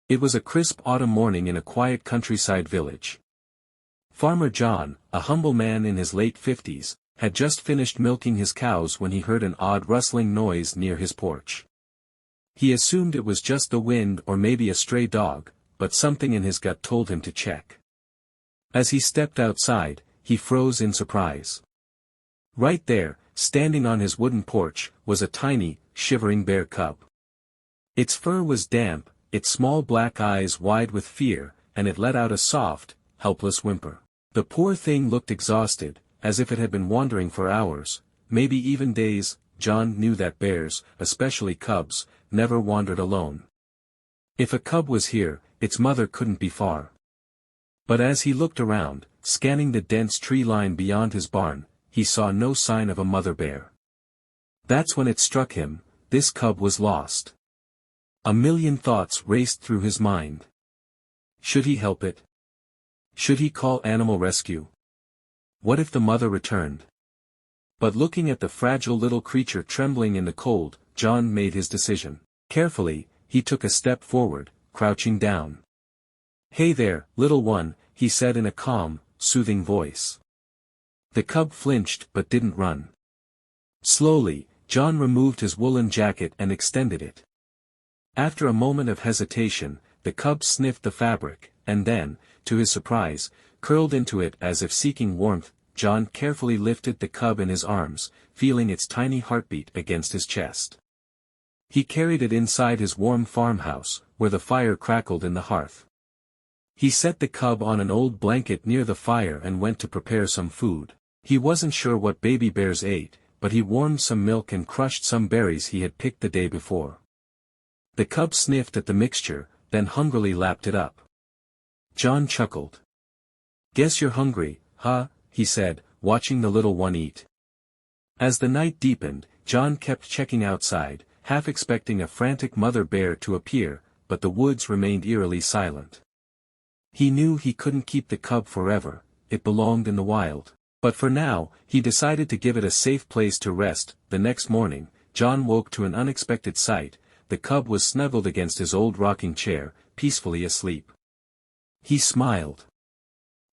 It was a crisp autumn morning in a quiet countryside village. Farmer John, a humble man in his late 50s, had just finished milking his cows when he heard an odd rustling noise near his porch. He assumed it was just the wind or maybe a stray dog, but something in his gut told him to check. As he stepped outside, he froze in surprise. Right there, standing on his wooden porch, was a tiny, shivering bear cub. Its fur was damp, its small black eyes wide with fear, and it let out a soft, helpless whimper. The poor thing looked exhausted, as if it had been wandering for hours, maybe even days. John knew that bears, especially cubs, never wandered alone. If a cub was here, its mother couldn't be far. But as he looked around, scanning the dense tree line beyond his barn, he saw no sign of a mother bear. That's when it struck him, this cub was lost. A million thoughts raced through his mind. Should he help it? Should he call animal rescue? What if the mother returned? But looking at the fragile little creature trembling in the cold, John made his decision. Carefully, he took a step forward, crouching down. "Hey there, little one," he said in a calm, soothing voice. The cub flinched but didn't run. Slowly, John removed his woolen jacket and extended it. After a moment of hesitation, the cub sniffed the fabric, and then, to his surprise, curled into it as if seeking warmth. John carefully lifted the cub in his arms, feeling its tiny heartbeat against his chest. He carried it inside his warm farmhouse, where the fire crackled in the hearth. He set the cub on an old blanket near the fire and went to prepare some food. He wasn't sure what baby bears ate, but he warmed some milk and crushed some berries he had picked the day before. The cub sniffed at the mixture, then hungrily lapped it up. John chuckled. "Guess you're hungry, huh?" he said, watching the little one eat. As the night deepened, John kept checking outside, half expecting a frantic mother bear to appear, but the woods remained eerily silent. He knew he couldn't keep the cub forever, it belonged in the wild. But for now, he decided to give it a safe place to rest. The next morning, John woke to an unexpected sight. The cub was snuggled against his old rocking chair, peacefully asleep. He smiled.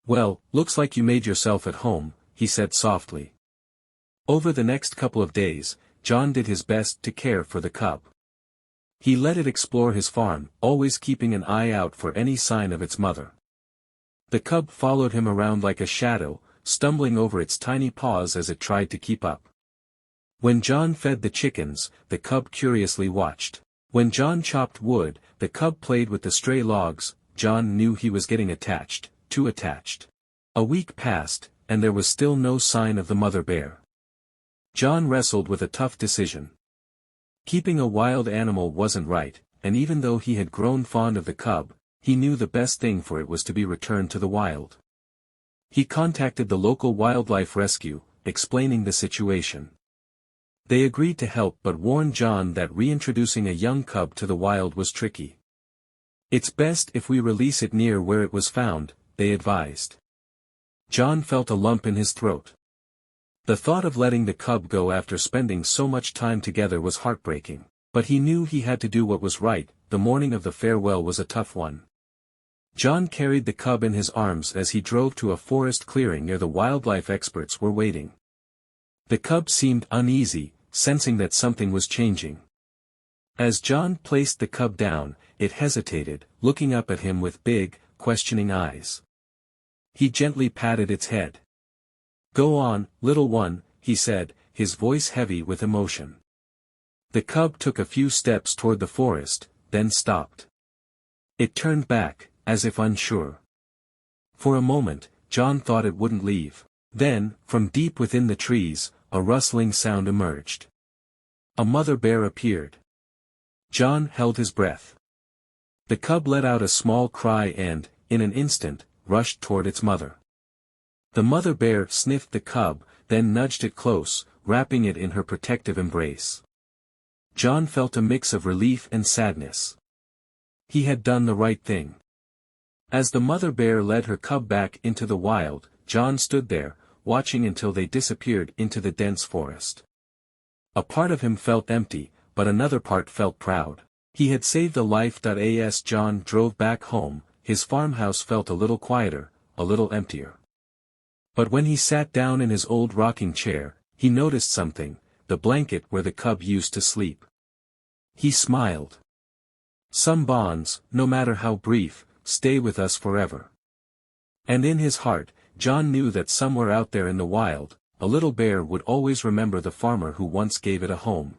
"Well, looks like you made yourself at home," he said softly. Over the next couple of days, John did his best to care for the cub. He let it explore his farm, always keeping an eye out for any sign of its mother. The cub followed him around like a shadow, stumbling over its tiny paws as it tried to keep up. When John fed the chickens, the cub curiously watched. When John chopped wood, the cub played with the stray logs. John knew he was getting attached, too attached. A week passed, and there was still no sign of the mother bear. John wrestled with a tough decision. Keeping a wild animal wasn't right, and even though he had grown fond of the cub, he knew the best thing for it was to be returned to the wild. He contacted the local wildlife rescue, explaining the situation. They agreed to help but warned John that reintroducing a young cub to the wild was tricky. "It's best if we release it near where it was found," they advised. John felt a lump in his throat. The thought of letting the cub go after spending so much time together was heartbreaking, but he knew he had to do what was right. The morning of the farewell was a tough one. John carried the cub in his arms as he drove to a forest clearing near the wildlife experts were waiting. The cub seemed uneasy, sensing that something was changing. As John placed the cub down, it hesitated, looking up at him with big, questioning eyes. He gently patted its head. "Go on, little one," he said, his voice heavy with emotion. The cub took a few steps toward the forest, then stopped. It turned back, as if unsure. For a moment, John thought it wouldn't leave. Then, from deep within the trees, a rustling sound emerged. A mother bear appeared. John held his breath. The cub let out a small cry and, in an instant, rushed toward its mother. The mother bear sniffed the cub, then nudged it close, wrapping it in her protective embrace. John felt a mix of relief and sadness. He had done the right thing. As the mother bear led her cub back into the wild, John stood there, watching until they disappeared into the dense forest. A part of him felt empty, but another part felt proud. He had saved a life. As John drove back home, his farmhouse felt a little quieter, a little emptier. But when he sat down in his old rocking chair, he noticed something, the blanket where the cub used to sleep. He smiled. Some bonds, no matter how brief, stay with us forever. And in his heart, John knew that somewhere out there in the wild, a little bear would always remember the farmer who once gave it a home.